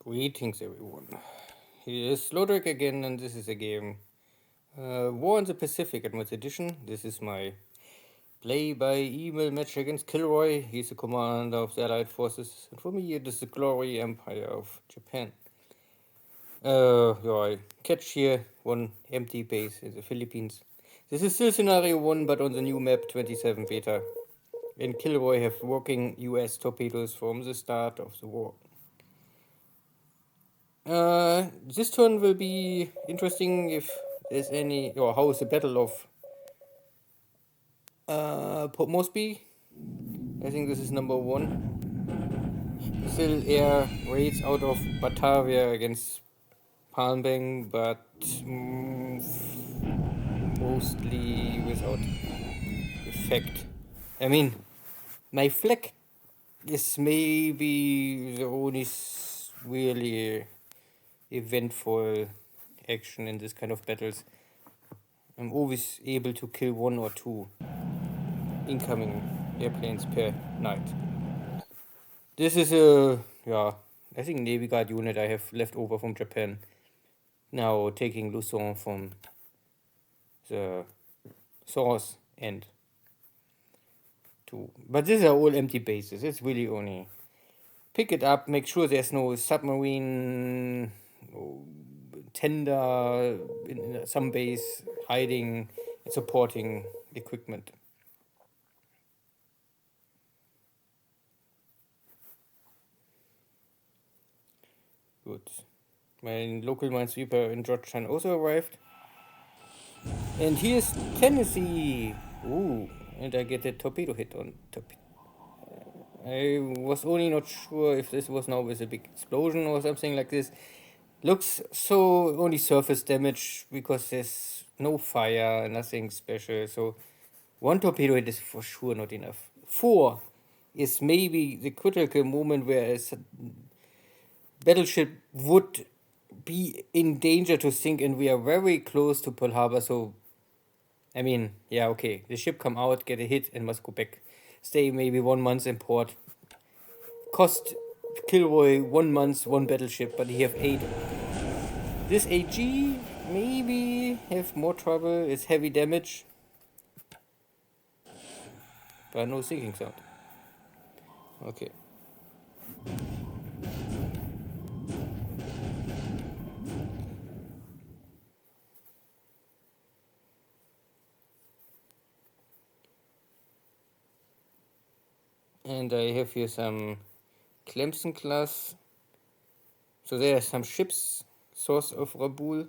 Greetings everyone. Here is Lodric again, and this is a game War in the Pacific Advanced Edition. This is my play by email match against KilRoy. He's the commander of the Allied forces, and for me it is the glory empire of Japan. I catch here one empty base in the Philippines. This is still scenario 1, but on the new map 27 beta. And KilRoy have working US torpedoes from the start of the war. This turn will be interesting if there's any, or how is the battle of Port Moresby. I think this is number 1. Still air raids out of Batavia against Palmbang, but mostly without effect. I mean, my flag is maybe the only really eventful action in this kind of battles. I'm always able to kill 1 or 2 incoming airplanes per night. This is a, I think Navy Guard unit I have left over from Japan. Now taking Luzon from the source end. But these are all empty bases. It's really only pick it up, make sure there's no submarine tender in some base hiding and supporting equipment. Good. My local minesweeper in Georgetown also arrived. And here's Tennessee. Ooh, and I get a torpedo hit on top. I was only not sure if this was now with a big explosion or something like this. Looks so only surface damage because there's no fire, nothing special. So 1 torpedo hit is for sure not enough. 4 is maybe the critical moment where a battleship would be in danger to sink, and we are very close to Pearl Harbor. So, I mean, yeah, okay. The ship come out, get a hit, and must go back. Stay maybe 1 month in port. Cost KilRoy 1 month, 1 battleship, but he have 8. This AG maybe have more trouble. It's heavy damage, but no sinking sound. Okay. And I have here some Clemson class. So there are some ships, source of Rabaul,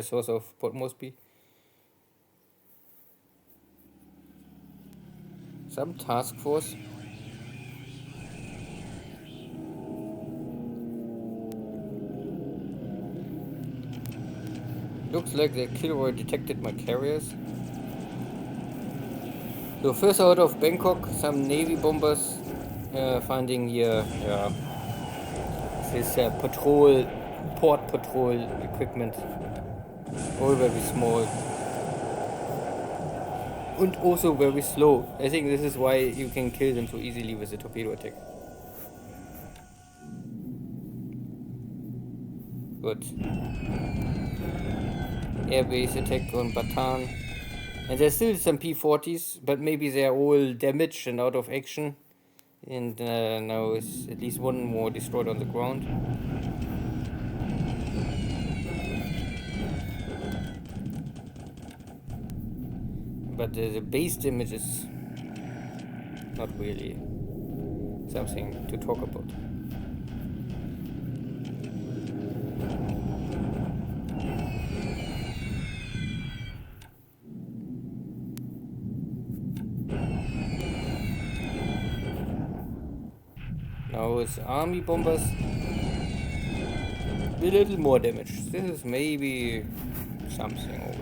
source of Port Moresby. Some task force. Looks like the KilRoy detected my carriers. So first out of Bangkok, some Navy bombers finding here this port patrol equipment. All very small. And also very slow. I think this is why you can kill them so easily with a torpedo attack. Good. Airbase attack on Bataan. And there's still some P-40s, but maybe they're all damaged and out of action. And now is at least 1 more destroyed on the ground. But the base damage is not really something to talk about. Now it's army bombers. A little more damage. This is maybe something already.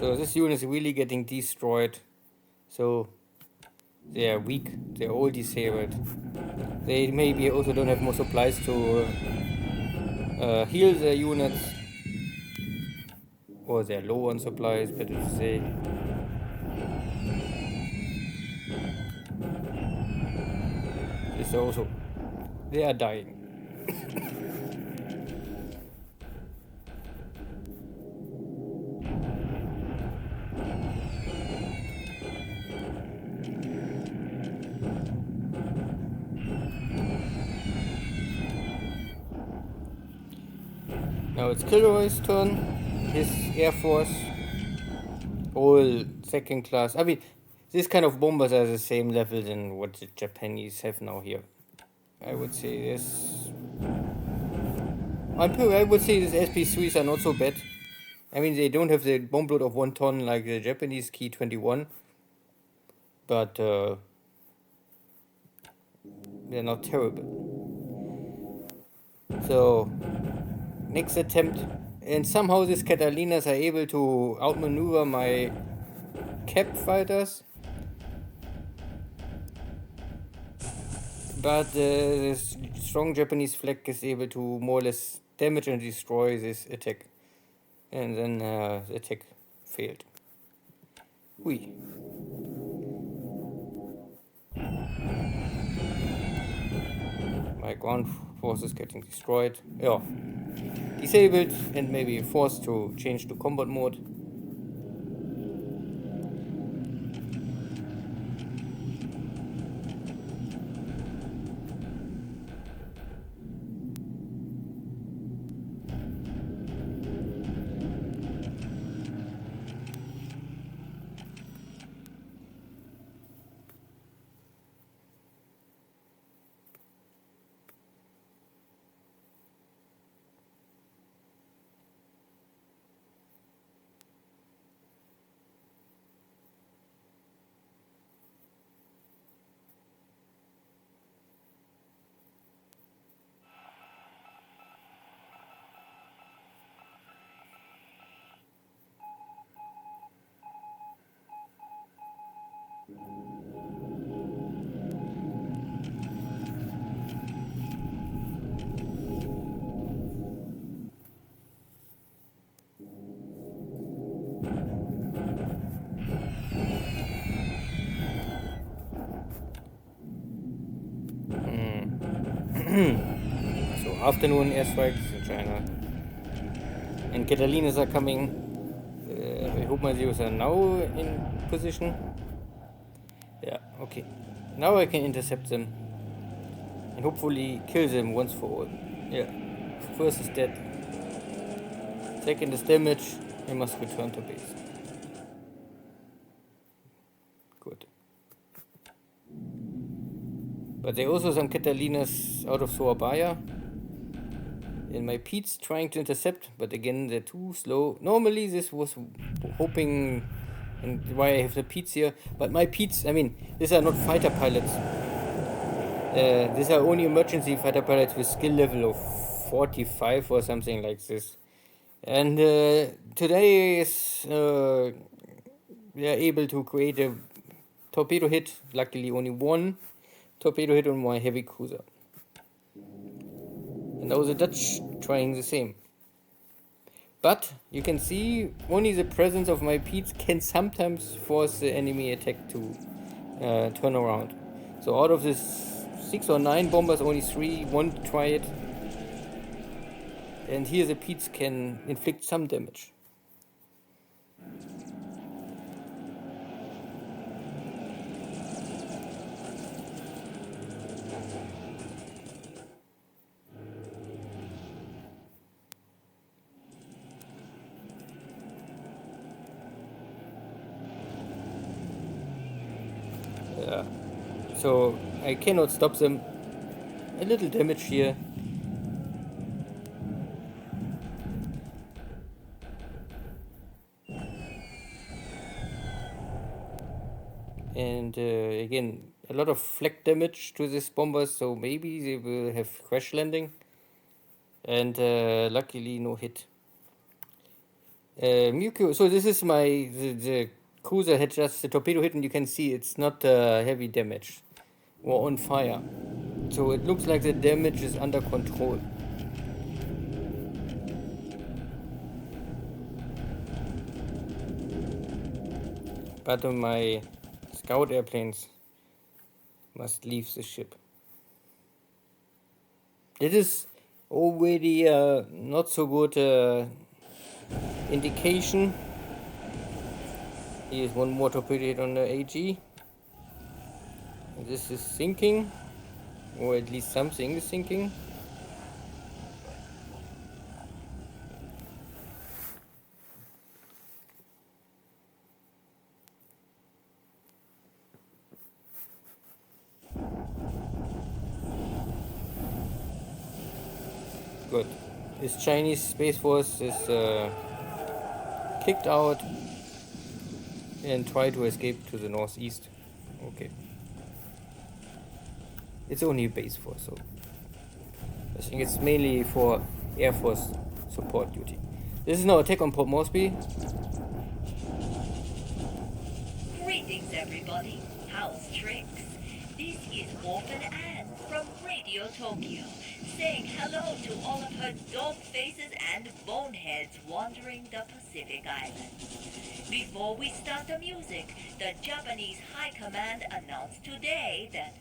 So this unit is really getting destroyed. So they are weak. They're all disabled. They maybe also don't have more supplies to heal their units. Or they're low on supplies, better to say. This also, they are dying. Now it's KilRoy's turn. His Air Force, all second class. I mean, this kind of bombers are the same level than what the Japanese have now here. I would say this. I would say these SP3s are not so bad. I mean, they don't have the bomb load of 1 ton like the Japanese Ki-21, but they're not terrible. So, next attempt, and somehow these Catalinas are able to outmaneuver my cap fighters, but the strong Japanese flag is able to more or less damage and destroy this attack, and then the attack failed. Hui. My ground force is getting destroyed. Yeah. Disabled and maybe forced to change to combat mode. So afternoon airstrikes in China. And Catalinas are coming. I hope my zeros are now in position. Yeah, okay. Now I can intercept them. And hopefully kill them once for all. Yeah. First is dead. Second is damaged. We must return to base. Good. But there are also some Catalinas out of Surabaya. And my Pete's trying to intercept, but again they're too slow. Normally this was hoping, and why I have the Pete's here. But my Pete's, I mean, these are not fighter pilots. These are only emergency fighter pilots with skill level of 45 or something like this. And today is we are able to create a torpedo hit. Luckily, only one torpedo hit on my heavy cruiser. And now the Dutch trying the same. But you can see only the presence of my Pete's can sometimes force the enemy attack to turn around. So out of this 6 or 9 bombers, only 3 won't try it. And here the Pete's can inflict some damage. Yeah. So I cannot stop them. A little damage here. And again, a lot of flak damage to this bomber, so maybe they will have crash landing. And luckily no hit. Mukyo, so this is the cruiser had just the torpedo hit, and you can see it's not heavy damage or on fire. So it looks like the damage is under control. But my scout airplanes must leave the ship. This is already not so good indication. Here's one more torpedo hit on the AG. This is sinking, or at least something is sinking. Good. This Chinese Space Force is kicked out and try to escape to the northeast. Okay. It's only a base force, so I think it's mainly for Air Force support duty. This is no attack on Port Moresby. Greetings, everybody. How's tricks? This is Orphan Anne from Radio Tokyo, saying hello to all of her dog faces and boneheads wandering the Pacific Islands. Before we start the music, the Japanese High Command announced today that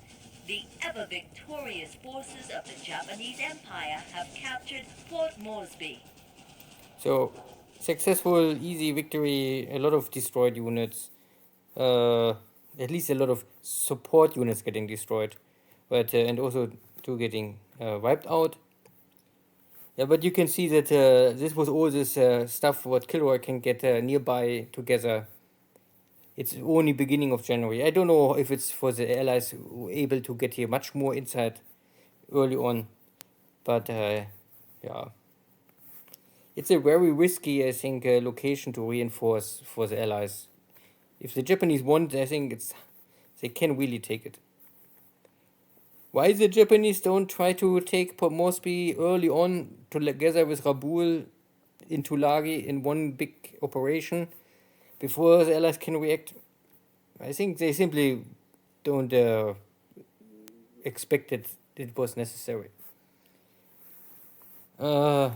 the ever-victorious forces of the Japanese Empire have captured Port Moresby. So, successful, easy victory, a lot of destroyed units. At least a lot of support units getting destroyed. But, and also two getting wiped out. Yeah, but you can see that this was all this stuff what KilRoy can get nearby together. It's only beginning of January. I don't know if it's for the allies able to get here much more insight early on. But yeah. It's a very risky, I think, location to reinforce for the allies. If the Japanese want, I think they can really take it. Why the Japanese don't try to take Port Moresby early on together with Rabaul into Lagi in one big operation before the allies can react? I think they simply don't expect it was necessary. Oh.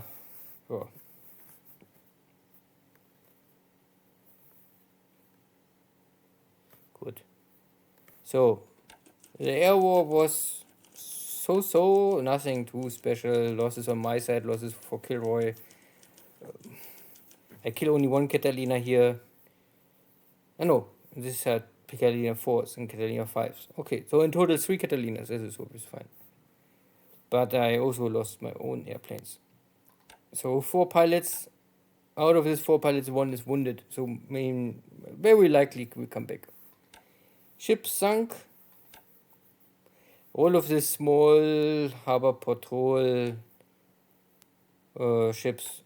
Good. So, the air war was so, nothing too special. Losses on my side, losses for KilRoy. I kill only one Catalina here. No, this had Catalina 4s and Catalina 5s. Okay, so in total 3 Catalinas, this is always fine. But I also lost my own airplanes. So 4 pilots, out of these 4 pilots, 1 is wounded. So very likely we come back. Ship sunk. All of these small harbor patrol ships.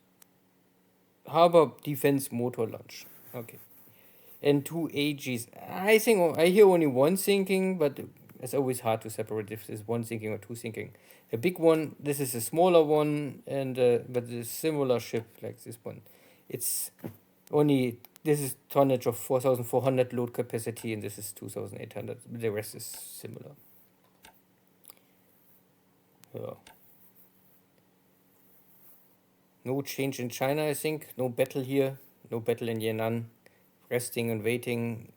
Harbor defense motor launch. Okay. And 2 AGs. I think I hear only 1 sinking, but it's always hard to separate if there's 1 sinking or 2 sinking. A big one, this is a smaller one, and but a similar ship like this one. It's only, this is tonnage of 4,400 load capacity, and this is 2,800. The rest is similar. Yeah. No change in China, I think. No battle here. No battle in Yan'an. Resting and waiting.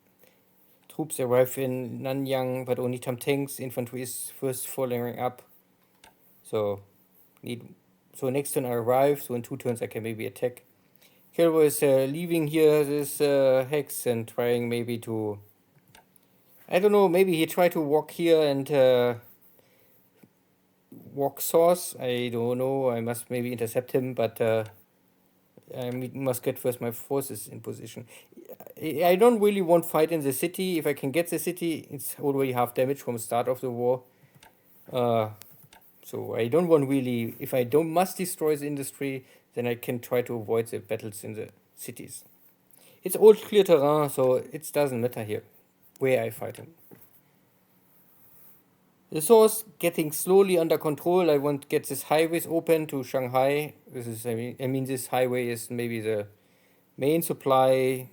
Troops arrive in Nanyang, but only some tanks. Infantry is first following up. So next turn I arrive. So in 2 turns I can maybe attack. KilRoy is leaving here this hex and trying maybe to, I don't know, maybe he tried to walk here and walk source. I don't know. I must maybe intercept him, but I must get first my forces in position. I don't really want fight in the city. If I can get the city, it's already half damage from the start of the war. So I don't want really, if I don't must destroy the industry, then I can try to avoid the battles in the cities. It's all clear terrain, so it doesn't matter here where I fight him. The source getting slowly under control. I want to get this highways open to Shanghai. This is, I mean, this highway is maybe the main supply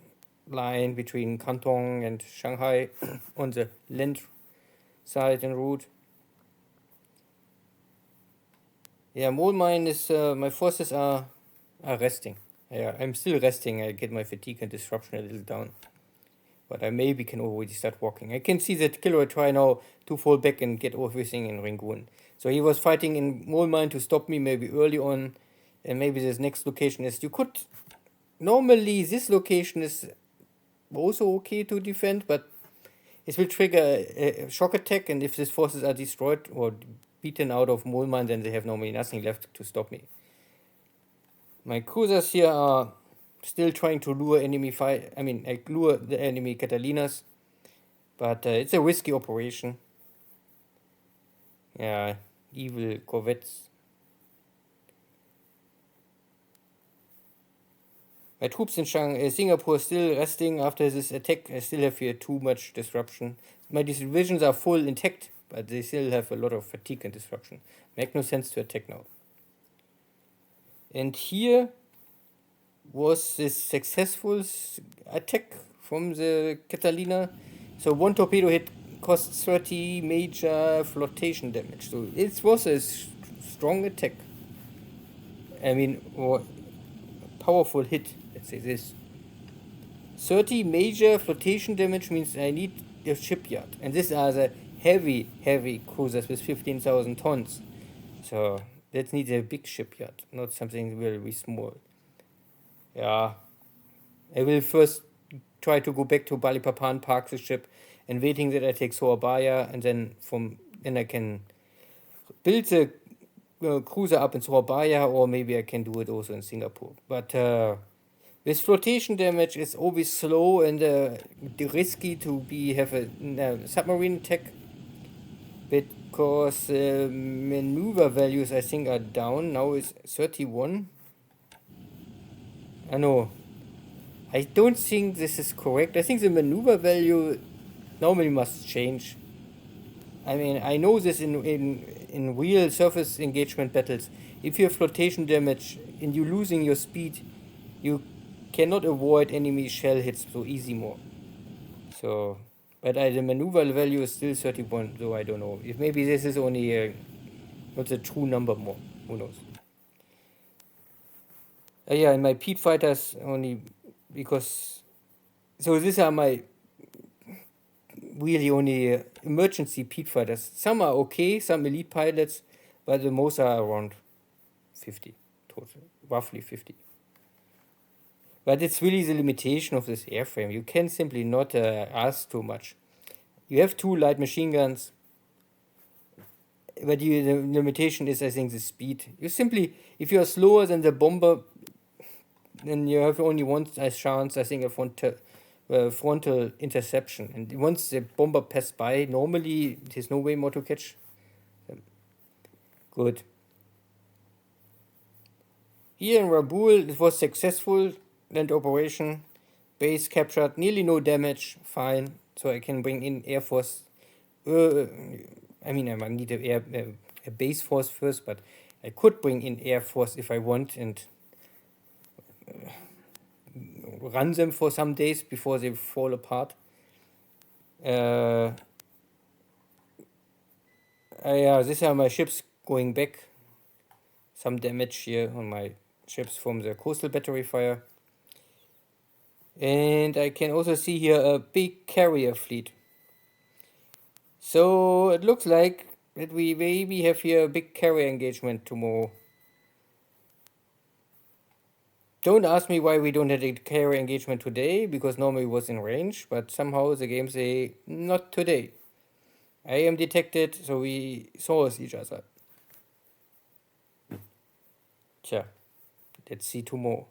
line between Canton and Shanghai on the land side and route. Yeah, mole mine is, my forces are resting. Yeah, I'm still resting. I get my fatigue and disruption a little down. But I maybe can already start walking. I can see that KilRoy try now to fall back and get everything in Rangoon. So he was fighting in mole mine to stop me maybe early on. And maybe this next location is, you could, normally this location is also okay to defend, but it will trigger a shock attack, and if these forces are destroyed or beaten out of mole mine, then they have normally nothing left to stop me. My cruisers here are still trying to lure enemy I lure the enemy Catalinas, but it's a risky operation. Yeah, evil corvettes. My troops in Singapore still resting after this attack. I still have here too much disruption. My divisions are full intact, but they still have a lot of fatigue and disruption. Make no sense to attack now. And here was this successful attack from the Catalina. So one torpedo hit costs 30 major flotation damage. So it was a strong attack. I mean, or powerful hit, let's say this. 30 major flotation damage means I need a shipyard. And these are the heavy, heavy cruisers with 15,000 tons. So that needs a big shipyard, not something very small. Yeah. I will first try to go back to Balikpapan, park the ship, and waiting that I take Surabaya, and then I can build the cruiser up in Surabaya, or maybe I can do it also in Singapore. But this flotation damage is always slow and risky to have a submarine attack, because maneuver values I think are down. Now it's 31. I know. I don't think this is correct. I think the maneuver value normally must change. I mean, I know this in real surface engagement battles. If you have flotation damage and you're losing your speed, you cannot avoid enemy shell hits so easy more. So, but the maneuver value is still 31, so I don't know. If maybe this is only not a true number more. Who knows? Yeah, and my Pete fighters only because. So these are my really only emergency Pete fighters. Some are okay, some elite pilots, but the most are around 50 total, roughly 50. But it's really the limitation of this airframe. You can simply not ask too much. You have 2 light machine guns, but the limitation is, I think, the speed. You simply, if you are slower than the bomber, then you have only one chance, I think, of frontal interception. And once the bomber passed by, normally there's no way more to catch them. Good. Here in Rabaul, it was successful land operation. Base captured, nearly no damage, fine. So I can bring in Air Force. I mean, I might need a base force first, but I could bring in Air Force if I want and run them for some days before they fall apart. Yeah, these are my ships going back. Some damage here on my ships from the coastal battery fire. And I can also see here a big carrier fleet. So it looks like that we maybe have here a big carrier engagement tomorrow. Don't ask me why we don't have a carrier engagement today, because normally it was in range, but somehow the game say, not today. I am detected, so we saw each other. Tja, let's see tomorrow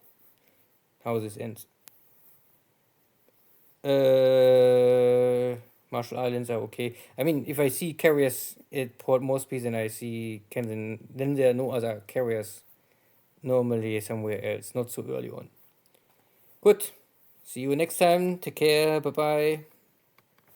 how this ends. Marshall Islands are okay. I mean, if I see carriers at Port Moresby, then I see Camden, then there are no other carriers normally somewhere else, not so early on. Good. See you next time. Take care. Bye bye.